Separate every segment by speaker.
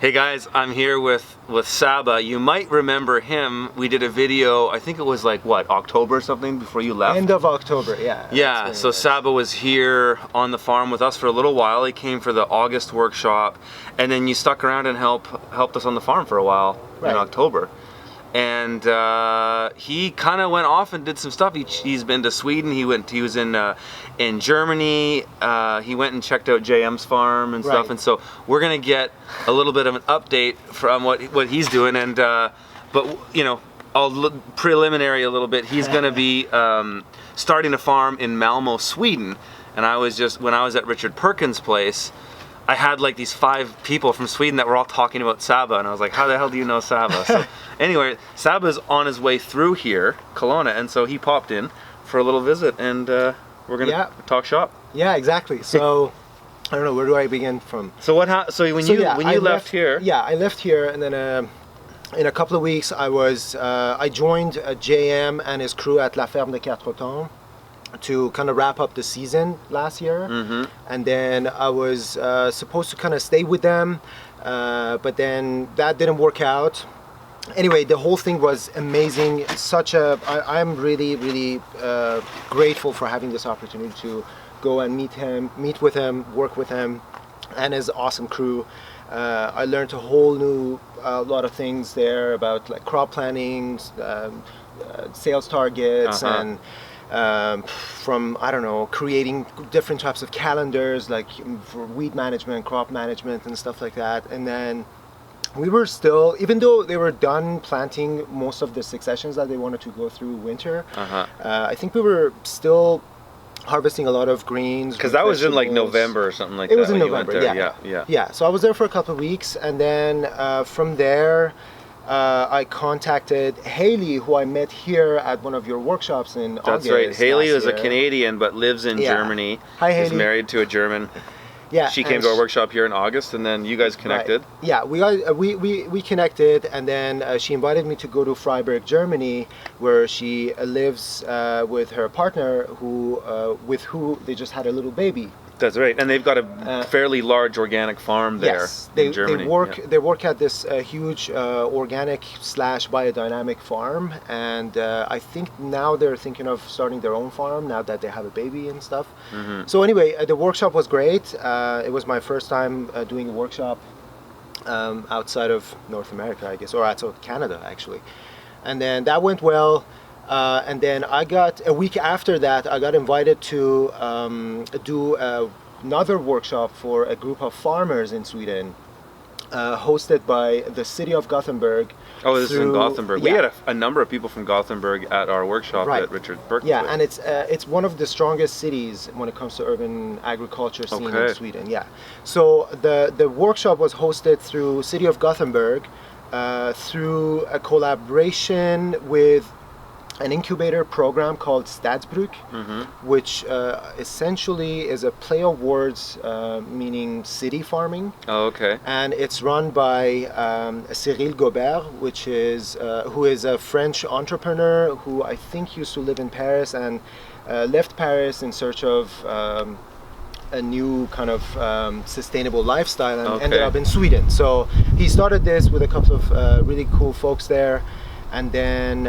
Speaker 1: Hey guys, I'm here with Saba. You might remember him. We did a video, I think it was like what, October or something before you left?
Speaker 2: End of October, yeah.
Speaker 1: Yeah, so Saba was here on the farm with us for a little while. He came for the August workshop, and then you stuck around and helped us on the farm for a while in October. And he kind of went off and did some stuff. He's been to Sweden. He was in Germany. He went and checked out JM's farm and stuff. And so we're gonna get a little bit of an update from what he's doing. And but you know, preliminary a little bit. He's gonna be starting a farm in Malmo, Sweden. And when I was at Richard Perkins' place, I had like these 5 people from Sweden that were all talking about Saba, and I was like, how the hell do you know Saba? So anyway, Saba's on his way through here, Kelowna, and so he popped in for a little visit, and we're gonna talk shop.
Speaker 2: Yeah, exactly. So I don't know, where do I begin from?
Speaker 1: So when you left here?
Speaker 2: Yeah, I left here, and then in a couple of weeks I joined JM and his crew at La Ferme de Quatre Temps to kind of wrap up the season last year. And then I was supposed to kind of stay with them, but then that didn't work out. Anyway, the whole thing was amazing. I'm really grateful for having this opportunity to go and meet with him, work with him and his awesome crew. I learned a whole new lot of things there about like crop planning, sales targets, and from, I don't know, creating different types of calendars like for weed management, crop management and stuff like that. And then we were still, even though they were done planting most of the successions that they wanted to go through winter, I think we were still harvesting a lot of greens.
Speaker 1: Because that was in like November or something like that.
Speaker 2: It was in November, yeah. So I was there for a couple of weeks, and then from there I contacted Haley, who I met here at one of your workshops in August.
Speaker 1: That's right. Haley is a Canadian but lives in Germany.
Speaker 2: Hi, Haley.
Speaker 1: She's married to a German.
Speaker 2: Yeah.
Speaker 1: She came to our workshop here in August, and then you guys connected.
Speaker 2: Yeah, we connected, and then she invited me to go to Freiburg, Germany, where she lives with her partner, with who they just had a little baby.
Speaker 1: That's right, and they've got a fairly large organic farm there in Germany.
Speaker 2: They work at this huge organic / biodynamic farm, and I think now they're thinking of starting their own farm now that they have a baby and stuff. So anyway, the workshop was great. It was my first time doing a workshop outside of North America, I guess, or outside of Canada actually, and then that went well. And then a week after that, I got invited to do another workshop for a group of farmers in Sweden, hosted by the city of Gothenburg.
Speaker 1: Oh, this is in Gothenburg. We had a number of people from Gothenburg at our workshop at Richard Perkins.
Speaker 2: Yeah, and it's one of the strongest cities when it comes to urban agriculture scene in Sweden. Yeah, so the workshop was hosted through city of Gothenburg, through a collaboration with an incubator program called Stadsbruk, which essentially is a play of words meaning city farming.
Speaker 1: Oh, okay.
Speaker 2: And it's run by Cyril Gobert, who is a French entrepreneur who I think used to live in Paris and left Paris in search of a new kind of sustainable lifestyle and ended up in Sweden. So he started this with a couple of really cool folks there. And then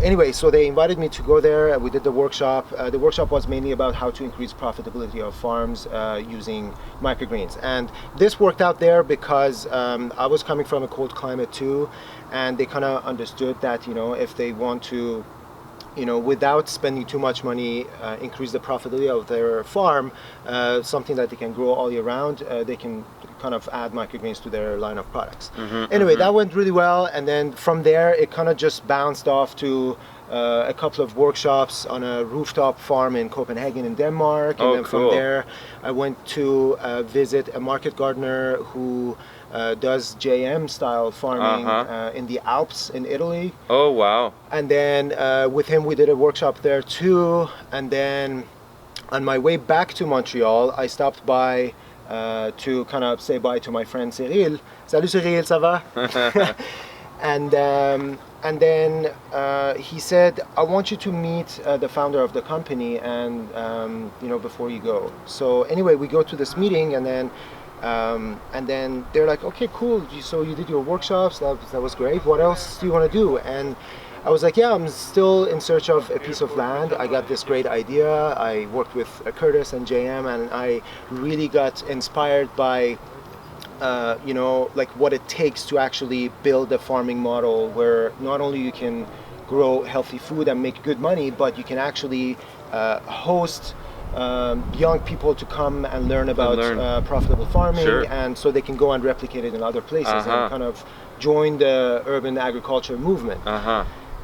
Speaker 2: anyway, so they invited me to go there. We did the workshop. The workshop was mainly about how to increase profitability of farms using microgreens. And this worked out there because I was coming from a cold climate too, and they kind of understood that, you know, if they want to, you know, without spending too much money, increase the profitability of their farm, something that they can grow all year round, they can kind of add microgreens to their line of products. Anyway, that went really well, and then from there it kind of just bounced off to a couple of workshops on a rooftop farm in Copenhagen in Denmark, and then from there I went to visit a market gardener who does JM style farming in the Alps in Italy.
Speaker 1: Oh wow.
Speaker 2: And then with him we did a workshop there too, and then on my way back to Montreal I stopped by to kind of say bye to my friend Cyril. Salut Cyril, ça va? And then he said, I want you to meet the founder of the company, and you know, before you go. So anyway, we go to this meeting, and then And then they're like, okay, cool. So you did your workshops. That was great. What else do you want to do? And I was like, yeah, I'm still in search of a piece of land. I got this great idea. I worked with Curtis and JM, and I really got inspired by, like what it takes to actually build a farming model where not only you can grow healthy food and make good money, but you can actually host young people to come and learn about profitable farming,
Speaker 1: Sure.
Speaker 2: and so they can go and replicate it in other places and kind of join the urban agriculture movement.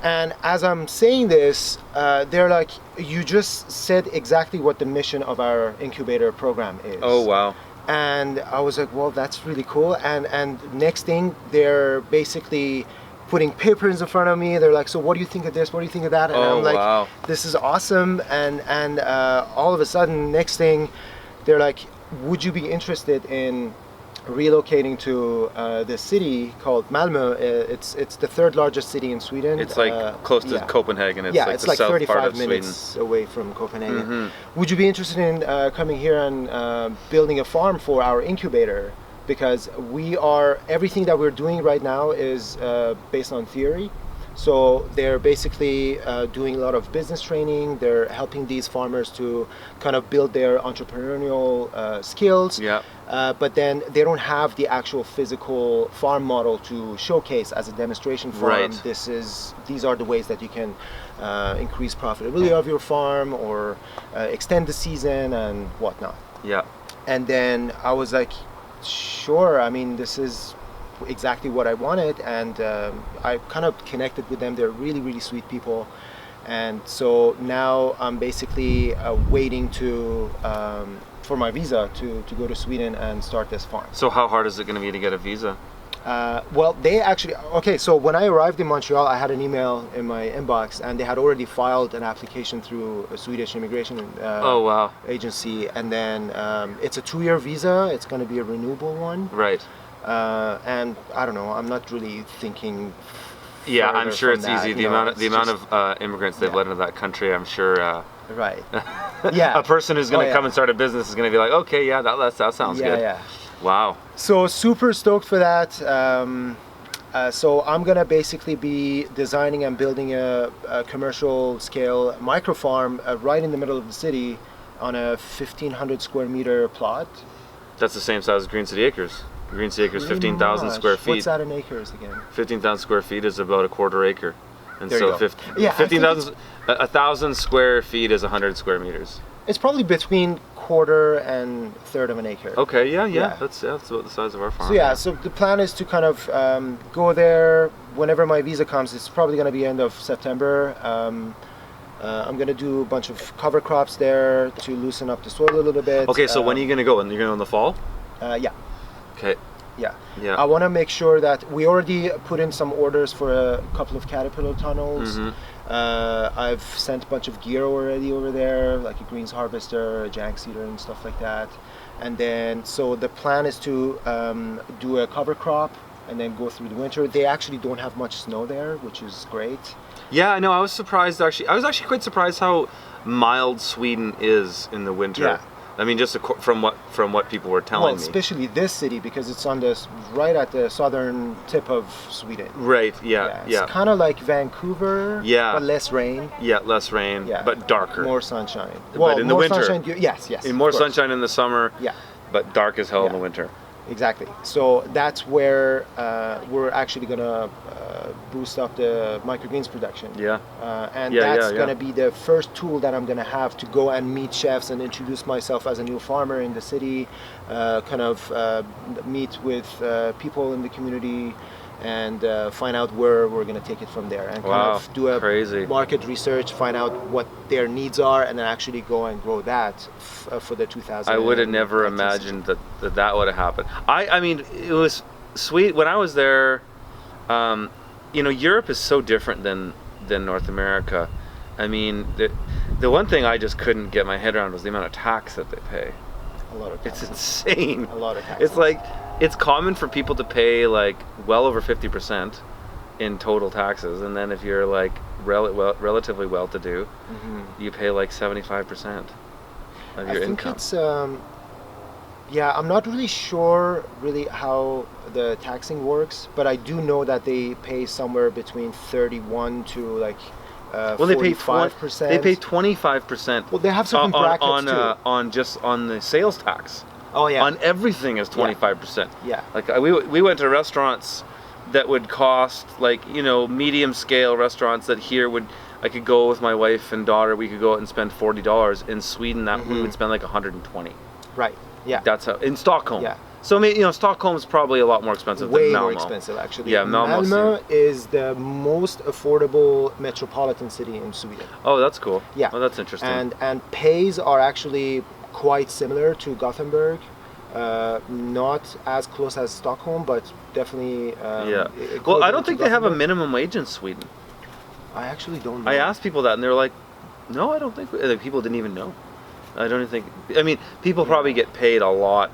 Speaker 2: And as I'm saying this, they're like, you just said exactly what the mission of our incubator program is.
Speaker 1: Oh, wow.
Speaker 2: And I was like, well, that's really cool. And next thing, they're basically putting papers in front of me. They're like, so what do you think of this? What do you think of that? And I'm like,
Speaker 1: wow.
Speaker 2: This is awesome. And all of a sudden, next thing, they're like, would you be interested in relocating to this city called Malmö? It's the third largest city in Sweden.
Speaker 1: It's like close to Copenhagen. It's like
Speaker 2: it's
Speaker 1: the
Speaker 2: like
Speaker 1: south
Speaker 2: 35
Speaker 1: part of
Speaker 2: minutes
Speaker 1: Sweden.
Speaker 2: away from Copenhagen. Would you be interested in coming here and building a farm for our incubator? Because everything that we're doing right now is based on theory. So they're basically doing a lot of business training. They're helping these farmers to kind of build their entrepreneurial skills.
Speaker 1: Yeah.
Speaker 2: But then they don't have the actual physical farm model to showcase as a demonstration farm.
Speaker 1: Right.
Speaker 2: These are the ways that you can increase profitability of your farm or extend the season and whatnot.
Speaker 1: Yeah.
Speaker 2: And then I was like, sure, I mean, this is exactly what I wanted, and I kind of connected with them. They're really, really sweet people. And so now I'm basically waiting for my visa to go to Sweden and start this farm.
Speaker 1: So how hard is it going to be to get a visa?
Speaker 2: Well, they actually, so when I arrived in Montreal, I had an email in my inbox, and they had already filed an application through a Swedish immigration agency, and then it's a 2-year visa. It's going to be a renewable one.
Speaker 1: Right.
Speaker 2: And I don't know, I'm not really thinking.
Speaker 1: Yeah, I'm sure it's
Speaker 2: that,
Speaker 1: easy. The amount of immigrants they've let into that country, I'm sure.
Speaker 2: Right. Yeah.
Speaker 1: A person who's going to come and start a business is going to be like, okay, yeah, that sounds good.
Speaker 2: Yeah.
Speaker 1: Wow.
Speaker 2: So super stoked for that. So I'm gonna basically be designing and building a commercial scale micro farm right in the middle of the city on a 1,500 square meter plot.
Speaker 1: That's the same size as Green City Acres. Green City Acres, 15,000 square feet.
Speaker 2: What's that in acres again?
Speaker 1: 15,000 square feet is about a quarter acre. And
Speaker 2: there
Speaker 1: so 15,000, 1,000 square feet is 100 square meters.
Speaker 2: It's probably between quarter and third of an acre.
Speaker 1: Okay, yeah. That's about the size of our farm.
Speaker 2: So so the plan is to kind of go there whenever my visa comes. It's probably going to be end of September. I'm going to do a bunch of cover crops there to loosen up the soil a little bit.
Speaker 1: Okay, so when are you going to go? And you're going to go in the fall?
Speaker 2: Yeah.
Speaker 1: Okay.
Speaker 2: Yeah. I want to make sure that we already put in some orders for a couple of caterpillar tunnels. I've sent a bunch of gear already over there, like a greens harvester, a jank seeder, and stuff like that. And then, so the plan is to do a cover crop and then go through the winter. They actually don't have much snow there, which is great.
Speaker 1: Yeah, I know. I was surprised actually. I was actually quite surprised how mild Sweden is in the winter.
Speaker 2: Yeah.
Speaker 1: I mean, just from what people were telling me.
Speaker 2: Especially this city, because it's on right at the southern tip of Sweden.
Speaker 1: Right. Yeah.
Speaker 2: It's kind of like Vancouver.
Speaker 1: Yeah.
Speaker 2: But less rain.
Speaker 1: Yeah, less rain. Yeah. But darker.
Speaker 2: More sunshine.
Speaker 1: But in the winter.
Speaker 2: Sunshine, yes.
Speaker 1: In more sunshine in the summer.
Speaker 2: Yeah.
Speaker 1: But dark as hell in the winter.
Speaker 2: Exactly. So that's where we're actually gonna boost up the microgreens production.
Speaker 1: Yeah.
Speaker 2: And that's gonna be the first tool that I'm gonna have to go and meet chefs and introduce myself as a new farmer in the city, kind of meet with people in the community, and find out where we're gonna take it from there, and kind of do a market research, find out what their needs are, and then actually go and grow that for the 2000.
Speaker 1: I would have never imagined that would have happened. I mean, it was sweet when I was there. Europe is so different than North America. I mean, the one thing I just couldn't get my head around was the amount of tax that they pay.
Speaker 2: A lot of tax.
Speaker 1: It's insane.
Speaker 2: A lot of tax.
Speaker 1: It's like, it's common for people to pay like well over 50% in total taxes, and then if you're like relatively well-to-do, you pay like 75% of your income.
Speaker 2: Yeah, I'm not really sure really how the taxing works, but I do know that they pay somewhere between 31 to like
Speaker 1: Well, they pay
Speaker 2: 45%.
Speaker 1: They pay 25%.
Speaker 2: Well, they have certain brackets too.
Speaker 1: On just on the sales tax.
Speaker 2: Oh yeah.
Speaker 1: On everything is 25%.
Speaker 2: Yeah.
Speaker 1: Like we went to restaurants that would cost like, you know, medium scale restaurants that here would, I could go with my wife and daughter, we could go out and spend $40. In Sweden that we would spend like 120.
Speaker 2: Right. Yeah.
Speaker 1: That's how in Stockholm.
Speaker 2: Yeah.
Speaker 1: So maybe, you know, Stockholm's probably a lot more expensive than
Speaker 2: Way
Speaker 1: Malmo.
Speaker 2: more expensive actually.
Speaker 1: Yeah,
Speaker 2: Malmö is the most affordable metropolitan city in Sweden.
Speaker 1: Oh, that's cool.
Speaker 2: Yeah.
Speaker 1: Oh, that's interesting.
Speaker 2: And pays are actually quite similar to Gothenburg. Not as close as Stockholm, but definitely.
Speaker 1: Yeah. Well, I don't think they have a minimum wage in Sweden.
Speaker 2: I actually don't know.
Speaker 1: I asked people that, and they were like, "No, I don't think." Like, people didn't even know. I don't even think. I mean, people probably get paid a lot.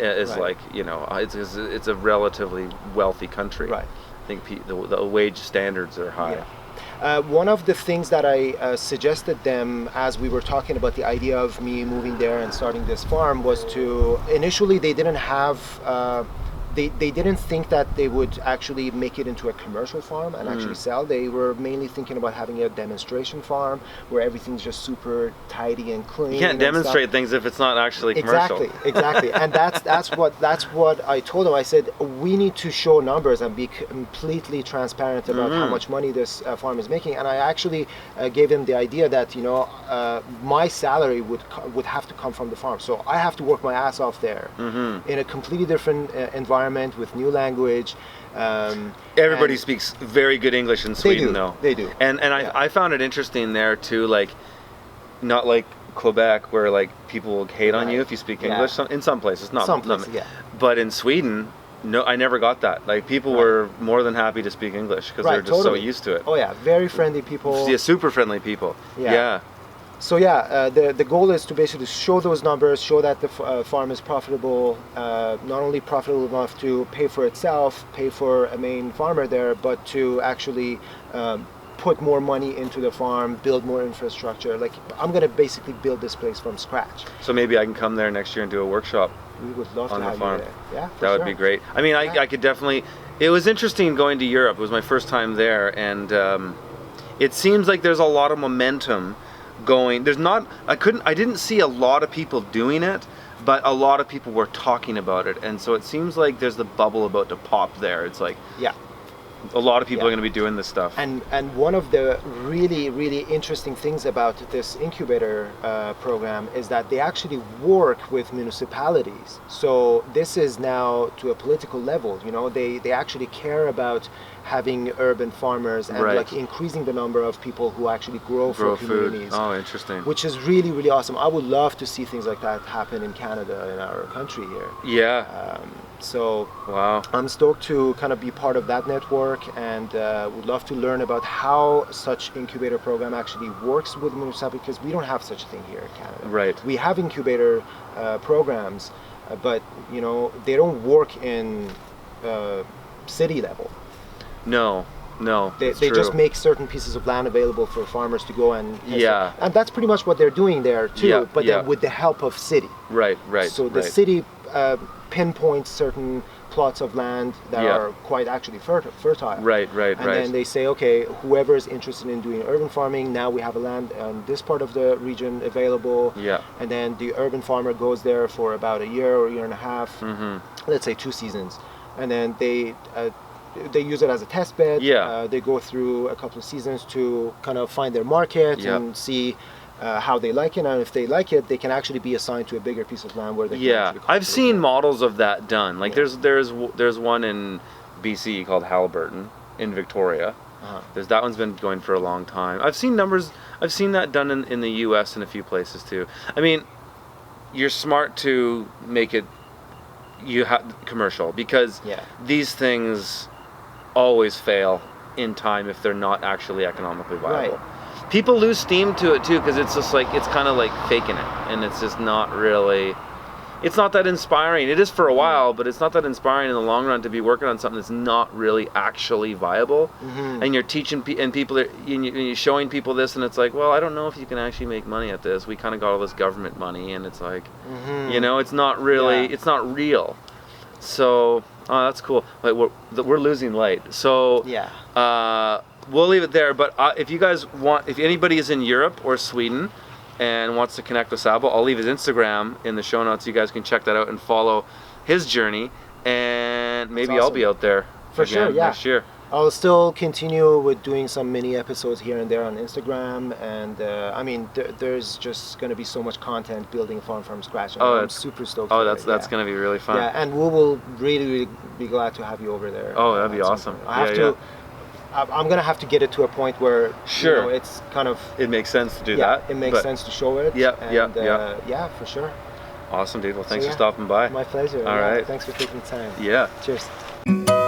Speaker 1: Is
Speaker 2: Right.
Speaker 1: like, you know, it's a relatively wealthy country.
Speaker 2: Right.
Speaker 1: I think the wage standards are high.
Speaker 2: Yeah. One of the things that I suggested them as we were talking about the idea of me moving there and starting this farm was to, initially they didn't have, they didn't think that they would actually make it into a commercial farm and actually sell. They were mainly thinking about having a demonstration farm where everything's just super tidy and clean.
Speaker 1: You can't demonstrate things if it's not actually commercial.
Speaker 2: Exactly. And that's what I told them. I said we need to show numbers and be completely transparent about how much money this farm is making. And I actually gave them the idea that, you know, my salary would have to come from the farm. So I have to work my ass off there in a completely different environment with new language.
Speaker 1: Everybody speaks very good English in Sweden, though.
Speaker 2: They do.
Speaker 1: And I found it interesting there too, like, not like Quebec where like people will hate on you if you speak English. In some places, not
Speaker 2: some places,
Speaker 1: but in Sweden, no, I never got that. Like, people were more than happy to speak English because they're just so used to it.
Speaker 2: Oh yeah, very friendly people.
Speaker 1: Yeah, super friendly people. Yeah.
Speaker 2: So yeah, the goal is to basically show those numbers, show that the farm is profitable, not only profitable enough to pay for itself, pay for a main farmer there, but to actually put more money into the farm, build more infrastructure. Like, I'm gonna basically build this place from scratch.
Speaker 1: So maybe I can come there next year and do a workshop.
Speaker 2: We would love
Speaker 1: on
Speaker 2: to
Speaker 1: the
Speaker 2: have
Speaker 1: farm.
Speaker 2: you there. Yeah,
Speaker 1: that would be great. I mean, I could definitely. It was interesting going to Europe. It was my first time there, and it seems like there's a lot of momentum going. There's not. I didn't see a lot of people doing it, but a lot of people were talking about it, and so it seems like there's the bubble about to pop there. It's like, a lot of people are going to be doing this stuff.
Speaker 2: And one of the really interesting things about this incubator program is that they actually work with municipalities. So this is now to a political level. You know, they actually care about having urban farmers and like increasing the number of people who actually grow for communities.
Speaker 1: Oh, interesting.
Speaker 2: Which is really awesome. I would love to see things like that happen in Canada, in our country here.
Speaker 1: Yeah.
Speaker 2: So
Speaker 1: wow,
Speaker 2: I'm stoked to kind of be part of that network, and would love to learn about how such incubator program actually works with municipalities, because we don't have such a thing here in Canada.
Speaker 1: Right.
Speaker 2: We have incubator programs, but you know, they don't work in city level.
Speaker 1: No.
Speaker 2: They just make certain pieces of land available for farmers to go and and that's pretty much what they're doing there too. But then with the help of city.
Speaker 1: Right.
Speaker 2: So the city pinpoints certain plots of land that are quite actually fertile.
Speaker 1: Right.
Speaker 2: And then they say, okay, whoever is interested in doing urban farming, now we have a land on this part of the region available.
Speaker 1: Yeah.
Speaker 2: And then the urban farmer goes there for about a year or a year and a half, let's say 2 seasons, and then they use it as a test bed. They go through a couple of seasons to kind of find their market and see how they like it, and if they like it, they can actually be assigned to a bigger piece of land where they can actually
Speaker 1: I've seen models of that done. Like there's one in BC called Halliburton in Victoria. That one's been going for a long time. I've seen that done in the US in a few places too. I mean, you're smart to make it commercial, because these things always fail in time if they're not actually economically viable. People lose steam to it too, because it's just like, it's kind of like faking it, and it's just not really. it's not that inspiring. It is for a while, but it's not that inspiring in the long run to be working on something that's not really actually viable. And you're teaching and people are, and you're showing people this, and it's like, well, I don't know if you can actually make money at this. We kind of got all this government money, and it's like, you know, it's not really, it's not real. So, oh, that's cool. Like we're losing light. So we'll leave it there. But if you guys want, if anybody is in Europe or Sweden and wants to connect with Sabo, I'll leave his Instagram in the show notes. You guys can check that out and follow his journey. And maybe I'll be out there
Speaker 2: for sure. Yeah,
Speaker 1: next year.
Speaker 2: I'll still continue with doing some mini episodes here and there on Instagram, and I mean, there's just going to be so much content building a farm from scratch. And I'm super stoked.
Speaker 1: Oh, that's going to be really fun.
Speaker 2: Yeah, and we will really be glad to have you over there.
Speaker 1: Oh, that'd be awesome.
Speaker 2: I have to. I'm gonna have to get it to a point where you know, it's kind of.
Speaker 1: It makes sense to do that.
Speaker 2: It makes sense to show it.
Speaker 1: Yeah,
Speaker 2: for sure.
Speaker 1: Awesome, dude. Well, thanks for stopping by.
Speaker 2: My pleasure.
Speaker 1: All right.
Speaker 2: Thanks for taking the time.
Speaker 1: Yeah.
Speaker 2: Cheers.